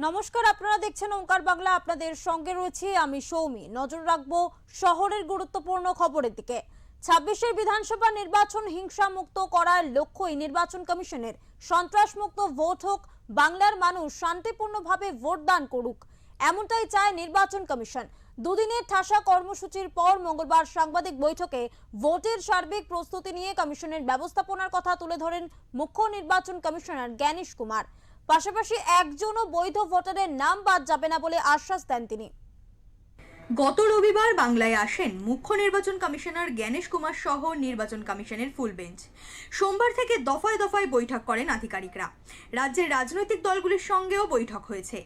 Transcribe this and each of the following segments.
নমস্কার, আপনারা দেখছেন ওঙ্কার বাংলা। আপনাদের সঙ্গে রয়েছি আমি সৌমি। নজর রাখবো শহরের গুরুত্বপূর্ণ খবরের দিকে। ২৬ বিধানসভা নির্বাচন হিংসা মুক্ত করার লক্ষ্যই নির্বাচন কমিশনের। সন্ত্রাস মুক্ত ভোট হোক, বাংলার মানুষ শান্তিপূর্ণভাবে ভোট দান করুক, এমনটাই চায় নির্বাচন কমিশন। দুদিনের ঠাসা কর্মসূচির পর মঙ্গলবার সাংবাদিক বৈঠকে ভোটের সার্বিক প্রস্তুতি নিয়ে কমিশনের ব্যবস্থাপনার কথা তুলে ধরেন মুখ্য নির্বাচন কমিশনার জ্ঞানেশ কুমার। পাশাপাশি একজনও বৈধ ভোটারের নাম বাদ যাবে না বলে আশ্বাস দেন তিনি। গত রবিবার বাংলায় আসেন মুখ্য নির্বাচন কমিশনার জ্ঞানেশ কুমার সহ নির্বাচন কমিশনের ফুল বেঞ্চ। সোমবার থেকে দফায় দফায় বৈঠক করেন আধিকারিকরা। রাজ্যের রাজনৈতিক দলগুলির সঙ্গেও বৈঠক হয়েছে।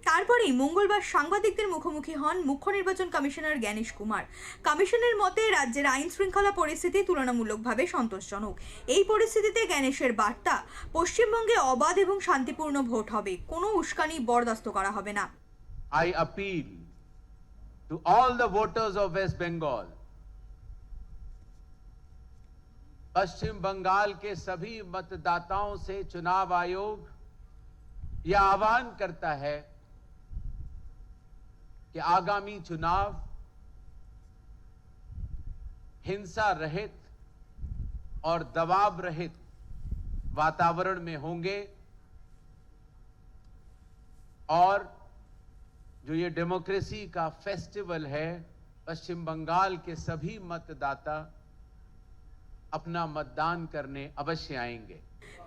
তারপরেই মঙ্গলবার সাংবাদিকদের মুখোমুখি হন মুখ্য নির্বাচন কমিশনার জ্ঞানেশ কুমার। কমিশনের মতে রাজ্যের আইন শৃঙ্খলা পরিস্থিতি তুলনামূলকভাবে সন্তোষজনক। এই পরিস্থিতিতে জ্ঞানেশের বার্তা, পশ্চিমবঙ্গে অবাধ এবং শান্তিপূর্ণ ভোট হবে, কোনো উস্কানি বরদাস্ত করা হবে না। I appeal to all the voters of West Bengal, पश्चिम बंगाल के सभी मतदाताओं से चुनाव आयोग यह आह्वान करता है कि आगामी चुनाव हिंसा रहित और दबाव रहित वातावरण में होंगे और जो ये डेमोक्रेसी का फेस्टिवल है, पश्चिम बंगाल के सभी मतदाता अपना मतदान करने अवश्य आएंगे।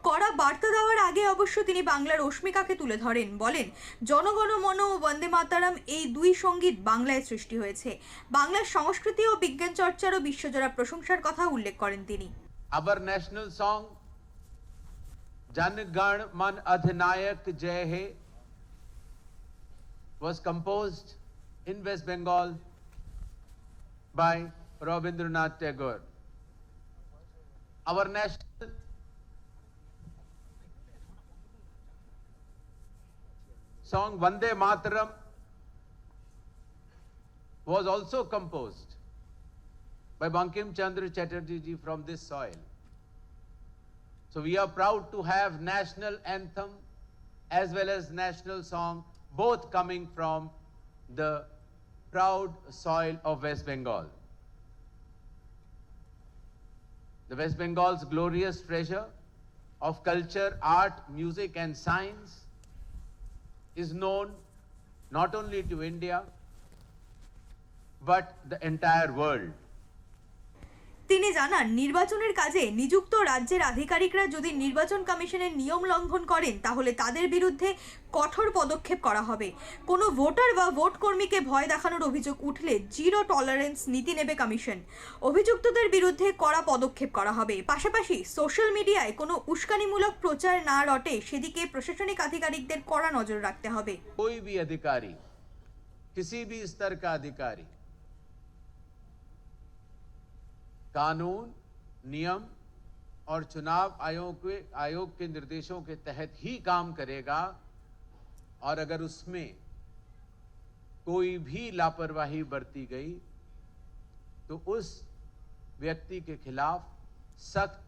কড়া বার্তা দেওয়ার আগে অবশ্য তিনি বাংলার অস্মিকাকে তুলে ধরেন। বলেন, জনগণ মন ও বন্দে মাতারাম এই দুই সঙ্গীত বাংলায় সৃষ্টি হয়েছে। বাংলার সংস্কৃতি ও বিজ্ঞান চর্চারও বিশ্বজোড়া প্রশংসার কথা উল্লেখ করেন তিনি। Our national song Jana Gana मन अधिनायक जय हे was composed in West Bengal by Rabindranath Tagore. Our national song Vande Mataram was also composed by Bankim Chandra Chatterjee ji from this soil. So we are proud to have national anthem as well as national song, both coming from the proud soil of West Bengal. The West Bengal's glorious treasure of culture, art, music and science is known not only to India but the entire world. তিনি জানান, নির্বাচনের কাজে নিযুক্ত রাজ্যের আধিকারিকরা যদি নির্বাচন কমিশনের নিয়ম লঙ্ঘন করেন তাহলে তাদের বিরুদ্ধে কঠোর পদক্ষেপ করা হবে। কোনো ভোটার বা ভোট কর্মীকে ভয় দেখানোর অভিযোগ উঠলে জিরো টলারেন্স নীতি নেবে কমিশন। অভিযুক্তদের বিরুদ্ধে কড়া পদক্ষেপ করা হবে। পাশাপাশি সোশ্যাল মিডিয়ায় কোনো উস্কানিমূলক প্রচার না রটে সেদিকে প্রশাসনিক আধিকারিকদের কড়া নজর রাখতে হবে। कोई भी अधिकारी, किसी भी स्तर का अधिकारी कानून, नियम और चुनाव आयोग के निर्देशों के तहत ही काम करेगा और अगर उसमें कोई भी लापरवाही बरती गई तो उस व्यक्ति के खिलाफ सख्त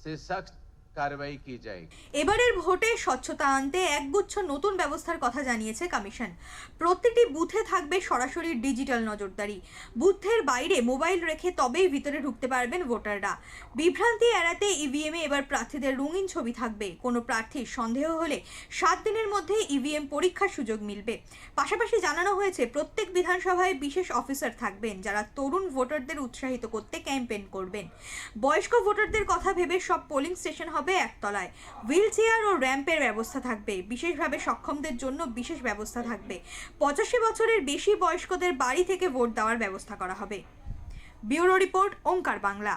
से सख्त कार्रवाई की जाएगी। এবারের ভোটে স্বচ্ছতা আনতে একগুচ্ছ নতুন ব্যবস্থার কথা জানিয়েছে কমিশন। প্রতিটি বুথে থাকবে সরাসরি ডিজিটাল নজরদারি। বুথের বাইরে মোবাইল রেখে তবেই ভিতরে ঢুকতে পারবেন ভোটাররা। বিভ্রান্তি এড়াতে ইভিএমে এবার প্রার্থীদের রঙিন ছবি থাকবে। কোনো প্রার্থীর সন্দেহ হলে 7 দিনের মধ্যে ইভিএম পরীক্ষার সুযোগ মিলবে। পাশাপাশি জানানো হয়েছে প্রত্যেক বিধানসভায় বিশেষ অফিসার থাকবেন যারা তরুণ ভোটারদের উৎসাহিত করতে ক্যাম্পেইন করবেন। বয়স্ক ভোটারদের কথা ভেবে সব পোলিং স্টেশন হবে একতলায়। হুইল চেয়ার ও র্যাম্পের ব্যবস্থা থাকবে। বিশেষভাবে সক্ষমদের জন্য বিশেষ ব্যবস্থা থাকবে। 85 বছরের বেশি বয়স্কদের বাড়ি থেকে ভোট দেওয়ার ব্যবস্থা করা হবে। ব্যুরো রিপোর্ট, ওঙ্কার বাংলা।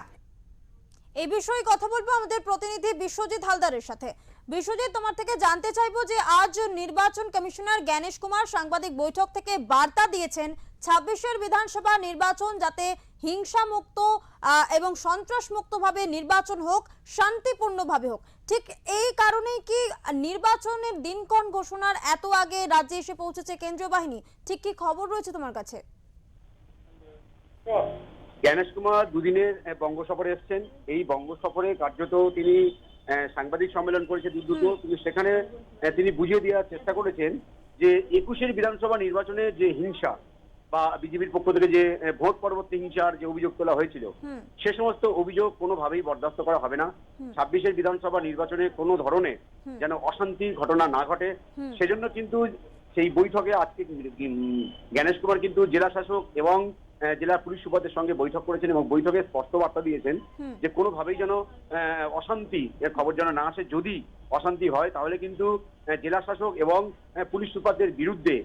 এই বিষয়ে কথা বলবো আমাদের প্রতিনিধি বিশ্বজিৎ হালদারের সাথে। বিশ্বজিৎ, তোমার থেকে জানতে চাইবো যে আজ নির্বাচন কমিশনার জ্ঞানেশ কুমার সাংবাদিক বৈঠক থেকে বার্তা দিয়েছেন ২৬ বিধানসভা নির্বাচন যাতে হিংসা মুক্ত এবং সন্ত্রাস মুক্ত ভাবে নির্বাচন হোক, শান্তিপূর্ণভাবে হোক। ঠিক এই কারণেই কি নির্বাচনের দিনক্ষণ ঘোষণার এত আগে রাজ্যে এসে পৌঁছেছে কেন্দ্রীয় বাহিনী? ঠিক কি খবর রয়েছে তোমার কাছে? জ্ঞানেশ কুমার দুদিনের বঙ্গ সফরে এসেছেন। এই বঙ্গ সফরে কার্যত তিনি সাংবাদিক সম্মেলন করেছে দুটো, কিন্তু সেখানে তিনি বুঝিয়ে দেওয়ার চেষ্টা করেছেন যে 21-এর বিধানসভা নির্বাচনে যে হিংসা বা বিজেপির পক্ষ থেকে যে ভোট পরবর্তী হিংসার যে অভিযোগ তোলা হয়েছিল, সে সমস্ত অভিযোগ কোনোভাবেই বরদাস্ত করা হবে না। 26-এর বিধানসভা নির্বাচনে কোনো ধরনের যেন অশান্তির ঘটনা না ঘটে, সেজন্য কিন্তু সেই বৈঠকে আজকে জ্ঞানেশ কুমার কিন্তু জেলা শাসক এবং জেলা পুলিশ সুপারদের সঙ্গে বৈঠক করেছেন এবং বৈঠকে স্পষ্ট বার্তা দিয়েছেন যে কোনোভাবেই যেন অশান্তি এর খবর যেন না আসে। যদি অশান্তি হয় তাহলে কিন্তু জেলা শাসক এবং পুলিশ সুপারদের বিরুদ্ধে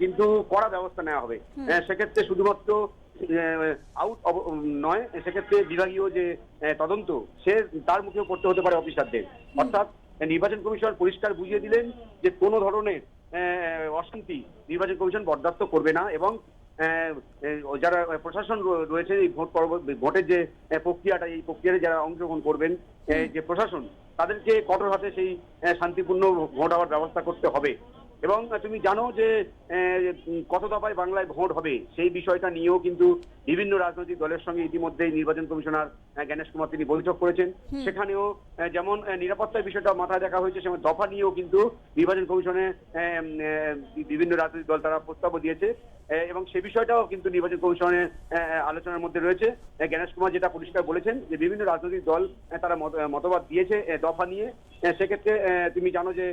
কিন্তু কড়া ব্যবস্থা নেওয়া হবে। সেক্ষেত্রে শুধুমাত্র আউট নয়, সেক্ষেত্রে বিভাগীয় যে তদন্ত তার মুখেও পড়তে হতে পারে অফিসারদের। অর্থাৎ নির্বাচন কমিশন পরিষ্কার বুঝিয়ে দিলেন যে কোনো ধরনের অশান্তি নির্বাচন কমিশন বরদাস্ত করবে না এবং যারা প্রশাসন রয়েছে এই ভোটের যে প্রক্রিয়াটা, এই প্রক্রিয়ায় যারা অংশগ্রহণ করবেন যে প্রশাসন, তাদেরকে কঠোর হাতে সেই শান্তিপূর্ণ ভোট হওয়ার ব্যবস্থা করতে হবে। এবং তুমি জানো যে কত দফায় বাংলায় ভোট হবে সেই বিষয়টা নিয়েও কিন্তু বিভিন্ন রাজনৈতিক দলের সঙ্গে ইতিমধ্যেই নির্বাচন কমিশনার জ্ঞানেশ কুমার তিনি বৈঠক করেছেন। সেখানেও যেমন নিরাপত্তার বিষয়টা মাথায় দেখা হয়েছে, সেমন দফা নিয়েও কিন্তু নির্বাচন কমিশনে বিভিন্ন রাজনৈতিক দল তারা প্রস্তাবও দিয়েছে এবং সে বিষয়টাও কিন্তু নির্বাচন কমিশনের আলোচনার মধ্যে রয়েছে। জ্ঞানেশ কুমার যেটা পরিষ্কার বলেছেন যে বিভিন্ন রাজনৈতিক দল তারা মতবাদ দিয়েছে দফা নিয়ে। সেক্ষেত্রে তুমি জানো যে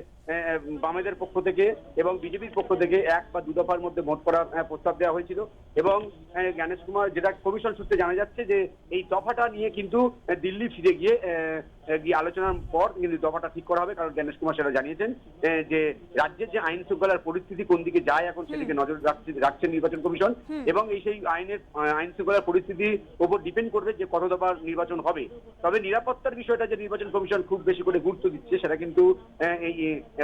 বামেদের পক্ষ থেকে এবং বিজেপির পক্ষ থেকে 1 বা 2 দফার মধ্যে ভোট করার প্রস্তাব দেওয়া হয়েছিল এবং জ্ঞানেশ কুমার যেটা কমিশন সূত্রে জানা যাচ্ছে যে এই দফাটা নিয়ে কিন্তু দিল্লি ফিরে গিয়ে আলোচনার পর কিন্তু দফাটা ঠিক করা হবে। কারণ জ্ঞানেশ কুমার সেটা জানিয়েছেন যে রাজ্যের যে আইন শৃঙ্খলার পরিস্থিতি কোন দিকে যায় এখন সেদিকে নজর রাখছে নির্বাচন কমিশন এবং সেই আইন শৃঙ্খলার পরিস্থিতির উপর ডিপেন্ড করবে যে কত দফার নির্বাচন হবে। তবে নিরাপত্তার বিষয়টা যে নির্বাচন কমিশন খুব বেশি করে গুরুত্ব দিচ্ছে সেটা কিন্তু এই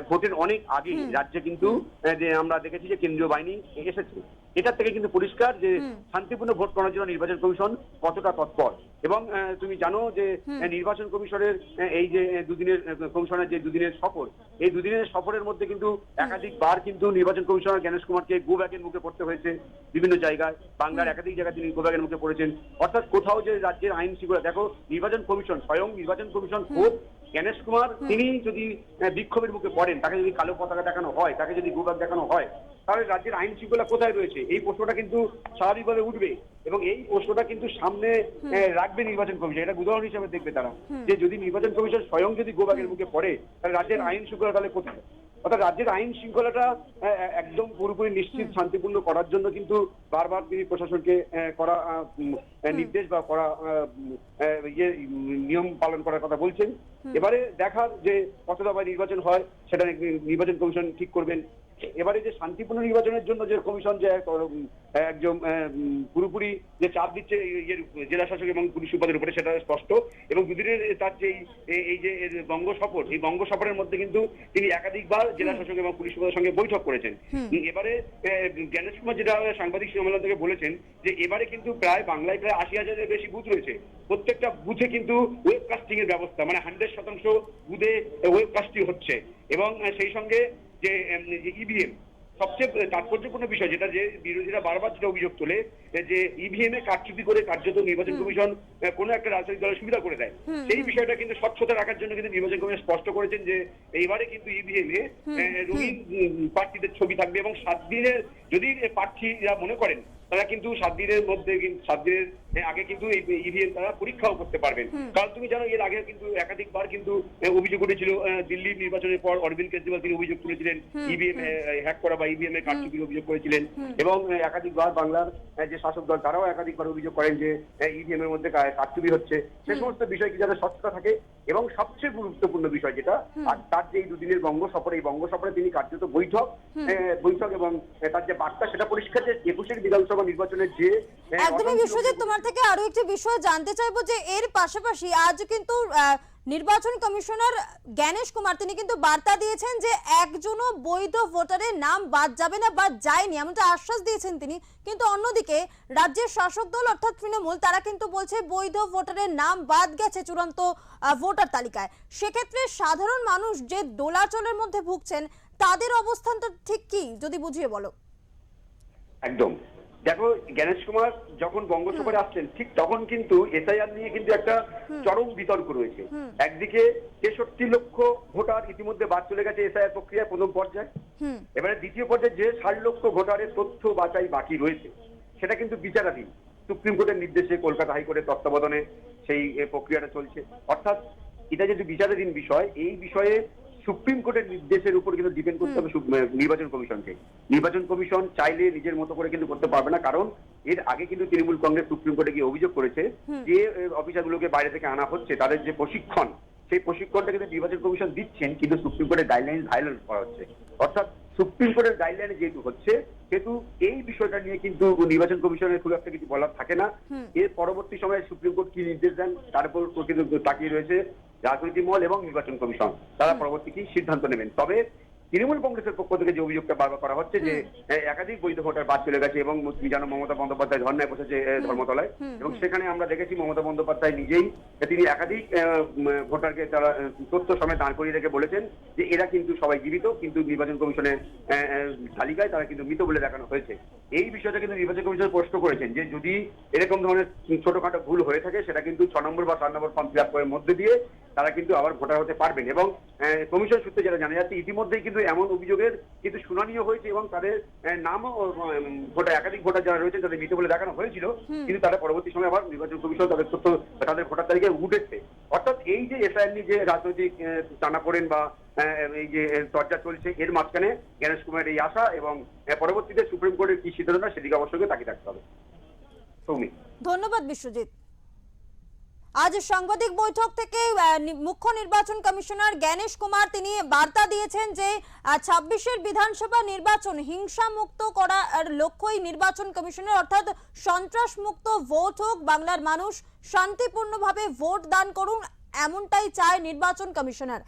ভোটের অনেক আগে রাজ্যে কিন্তু যে আমরা দেখেছি যে কেন্দ্রীয় বাহিনী এসেছে, এটার থেকে কিন্তু পরিষ্কার যে শান্তিপূর্ণ ভোট করার জন্য নির্বাচন কমিশন কতটা তৎপর। এবং তুমি জানো যে নির্বাচন কমিশনের এই যে কমিশনের যে দুদিনের সফর, এই দুদিনের সফরের মধ্যে কিন্তু একাধিকবার কিন্তু নির্বাচন কমিশনার জ্ঞানেশ কুমারকে গো ব্যাকের মুখে পড়তে হয়েছে বিভিন্ন জায়গায়। বাংলার একাধিক জায়গায় তিনি গো ব্যাকের মুখে পড়েছেন। অর্থাৎ কোথাও যে রাজ্যের আইন শৃঙ্খলা, দেখো নির্বাচন কমিশন স্বয়ং নির্বাচন কমিশন খুব জ্ঞানেশ কুমার তিনি যদি বিক্ষোভের মুখে পড়েন, তাকে যদি কালো পতাকা দেখানো হয়, তাকে যদি গো ব্যাক দেখানো হয়, তাহলে রাজ্যের আইন শৃঙ্খলা কোথায় রয়েছে এই প্রশ্নটা কিন্তু স্বাভাবিকভাবে উঠবে এবং এই প্রশ্নটা কিন্তু সামনে রাখবে নির্বাচন কমিশন। এটা উদাহরণ হিসেবে দেখবে তারা যে যদি নির্বাচন কমিশন স্বয়ং যদি গো ব্যাকের মুখে পড়ে তাহলে রাজ্যের আইন শৃঙ্খলা তাহলে কোথায়। অর্থাৎ রাজ্যের আইন শৃঙ্খলাটা একদম পুরোপুরি নিশ্চিত শান্তিপূর্ণ করার জন্য কিন্তু বারবার তিনি প্রশাসনকে করা নির্দেশ বা করা নিয়ম পালন করার কথা বলছেন। এবারে দেখার যে কত দফায় নির্বাচন হয় সেটা নির্বাচন কমিশন ঠিক করবেন। এবারে যে শান্তিপূর্ণ নির্বাচনের জন্য যে কমিশন যে একদম পুরোপুরি যে চাপ দিচ্ছে জেলা শাসক এবং পুলিশ সুপারের উপরে সেটা স্পষ্ট। এবং দুদিনের তার যে এই যে বঙ্গ সফর, এই বঙ্গ সফরের মধ্যে কিন্তু তিনি একাধিকবার জেলা শাসক এবং পুলিশ সুপারের সঙ্গে বৈঠক করেছেন। এবারে জ্ঞানেশ কুমার যেটা সাংবাদিক সম্মেলন থেকে বলেছেন যে এবারে কিন্তু প্রায় বাংলায় প্রায় 80,000-এর বেশি বুথ রয়েছে। প্রত্যেকটা বুথে কিন্তু ওয়েবকাস্টিং এর ব্যবস্থা, মানে 100% বুথে ওয়েবকাস্টিং হচ্ছে এবং সেই সঙ্গে যে ইভিএম সবচেয়ে তাৎপর্যপূর্ণ বিষয় যেটা যে বিরোধীরা বারবার যেটা অভিযোগ তোলে যে ইভিএম এ কারচুপি করে কার্যত নির্বাচন কমিশন কোনো একটা রাজনৈতিক দলের সুবিধা করে দেয়, সেই বিষয়টা কিন্তু স্বচ্ছতা রাখার জন্য কিন্তু নির্বাচন কমিশন স্পষ্ট করেছেন যে এইবারে কিন্তু ইভিএম এ রঙিন প্রার্থীদের ছবি থাকবে এবং 7 দিনের যদি প্রার্থীরা মনে করেন তারা কিন্তু 7 দিনের মধ্যে 7 দিনের আগে কিন্তু এই ইভিএম তারা পরীক্ষাও করতে পারবেন। কারণ তুমি জানো এর আগে কিন্তু একাধিকবার কিন্তু অভিযোগ উঠেছিল দিল্লি নির্বাচনের পর অরবিন্দ কেজরিওয়াল তিনি অভিযোগ তুলেছিলেন ইভিএম হ্যাক করা বা ইভিএম এর কারচুপির অভিযোগ করেছিলেন এবং একাধিকবার বাংলার যে শাসক দল তারাও একাধিকবার অভিযোগ করেন যে ইভিএম এর মধ্যে কারচুপি হচ্ছে। সে সমস্ত বিষয় কি যাতে স্বচ্ছতা থাকে এবং সবচেয়ে গুরুত্বপূর্ণ বিষয় যেটা আর তার যে এই দুদিনের বঙ্গ সফরে, এই বঙ্গ সফরে তিনি কার্যত বৈঠক এবং তার যে বার্তা সেটা পরিষ্কার যে 21-এর বিধানসভা নির্বাচনের যে একদমই বিশ্বজিৎ, তোমার থেকে আরো একটি বিষয় জানতে চাইবো যে এর পাশাপাশি আজ কিন্তু নির্বাচন কমিশনার জ্ঞানেশ কুমার তিনি কিন্তু বার্তা দিয়েছেন যে একজনও বৈধ ভোটারের নাম বাদ যাবে না বা যায়নি এমনটা আশ্বাস দিয়েছেন তিনি। কিন্তু অন্যদিকে রাজ্যের শাসক দল অর্থাৎ তৃণমূল তারা কিন্তু বলছে বৈধ ভোটারের নাম বাদ গেছে চূড়ান্ত ভোটার তালিকায়। সেক্ষেত্রে সাধারণ মানুষ যে দোলাচলের মধ্যে ভুগছেন তাদের অবস্থানটা ঠিক কি যদি বুঝিয়ে বলো। একদম দেখো, জ্ঞানেশ কুমার যখন বঙ্গোপসাগরে আসছেন ঠিক তখন কিন্তু এসআইআর নিয়ে কিন্তু একটা চরম বিতর্ক রয়েছে। একদিকে 63 লক্ষ ভোটার ইতিমধ্যে বাদ চলে গেছে এসআইআর প্রক্রিয়ায় প্রথম পর্যায়ে। এবারে দ্বিতীয় পর্যায়ে যে 60 লক্ষ ভোটারের তথ্য বাছাই বাকি রয়েছে সেটা কিন্তু বিচারাধীন। সুপ্রিম কোর্টের নির্দেশে কলকাতা হাইকোর্টের তত্ত্বাবধানে সেই প্রক্রিয়াটা চলছে। অর্থাৎ এটা যদি বিচারাধীন বিষয়, এই বিষয়ে সুপ্রিম কোর্টের নির্দেশের উপর কিন্তু ডিপেন্ড করতে হবে নির্বাচন কমিশনকে। নির্বাচন কমিশন চাইলে নিজের মতো করে কিন্তু করতে পারবে না, কারণ এর আগে কিন্তু তৃণমূল কংগ্রেস সুপ্রিম কোর্টে গিয়ে অভিযোগ করেছে যে অফিসারগুলোকে বাইরে থেকে আনা হচ্ছে, তাদের যে প্রশিক্ষণ সেই প্রশিক্ষণটা কিন্তু নির্বাচন কমিশন দিচ্ছেন, কিন্তু সুপ্রিম কোর্টের গাইডলাইন ভায়োলেট করা হচ্ছে। অর্থাৎ সুপ্রিম কোর্টের গাইডলাইনে যেহেতু হচ্ছে সেহেতু এই বিষয়টা নিয়ে কিন্তু নির্বাচন কমিশনের খুব একটা কিছু বলার থাকে না। এর পরবর্তী সময়ে সুপ্রিম কোর্ট কি নির্দেশ দেন তার উপর কিন্তু তাকিয়ে রয়েছে রাজনৈতিক মহল এবং নির্বাচন কমিশন। তারা পরবর্তী কি সিদ্ধান্ত নেবেন। তবে তৃণমূল কংগ্রেসের পক্ষ থেকে যে অভিযোগটা বারবার করা হচ্ছে যে একাধিক বৈধ ভোটার বাদ চলে গেছে এবং জানো মমতা বন্দ্যোপাধ্যায় ধর্নায় বসেছে ধর্মতলায়, এবং সেখানে আমরা দেখেছি মমতা বন্দ্যোপাধ্যায় নিজেই তিনি একাধিক ভোটারকে তারা তথ্য সমেত দাঁড় করিয়ে রেখে বলেছেন যে এরা কিন্তু সবাই জীবিত, কিন্তু নির্বাচন কমিশনের তালিকায় তারা কিন্তু মৃত বলে দেখানো হয়েছে। এই বিষয়টা কিন্তু নির্বাচন কমিশন প্রশ্ন করেছেন যে যদি এরকম ধরনের ছোটখাটো ভুল হয়ে থাকে সেটা কিন্তু 6 নম্বর বা 7 নম্বর ফর্ম ফিল আপ করার মধ্যে দিয়ে তারা কিন্তু আবার ভোটার হতে পারবেন। এবং কমিশন সূত্রে যেটা জানা যাচ্ছে ইতিমধ্যেই কিন্তু এমন অভিযোগের কিন্তু শুনানিও হয়েছে এবং তাদের নামও ভোটার একাধিক ভোটার যারা রয়েছে তাদের মৃত বলে দেখানো হয়েছিল, কিন্তু তারা পরবর্তী সময় আবার নির্বাচন কমিশন তাদের তথ্য তাদের ভোটার তালিকায় উঠেছে। অর্থাৎ এই যে এসআইআর নিয়ে যে রাজনৈতিক টানাপোড়েন বা এই যে চর্চা চলছে এর মাঝখানে জ্ঞানেশ কুমারের এই আশা এবং পরবর্তীতে সুপ্রিম কোর্টের কি সিদ্ধান্ত সেদিকে অবশ্যই তাকিয়ে রাখতে হবে। সৌমি, ধন্যবাদ বিশ্বজিৎ। আজ সাংবাদিক বৈঠক থেকে মুখ্য নির্বাচন কমিশনার জ্ঞানেশ কুমার তিনি বার্তা দিয়েছেন যে 26-এর বিধানসভা নির্বাচন হিংসা মুক্ত করার লক্ষ্যই নির্বাচন কমিশনের, অর্থাৎ সন্ত্রাস মুক্ত ভোট হোক, বাংলার মানুষ শান্তিপূর্ণভাবে ভোট দান করুন, এমনটাই চায় নির্বাচন কমিশনার।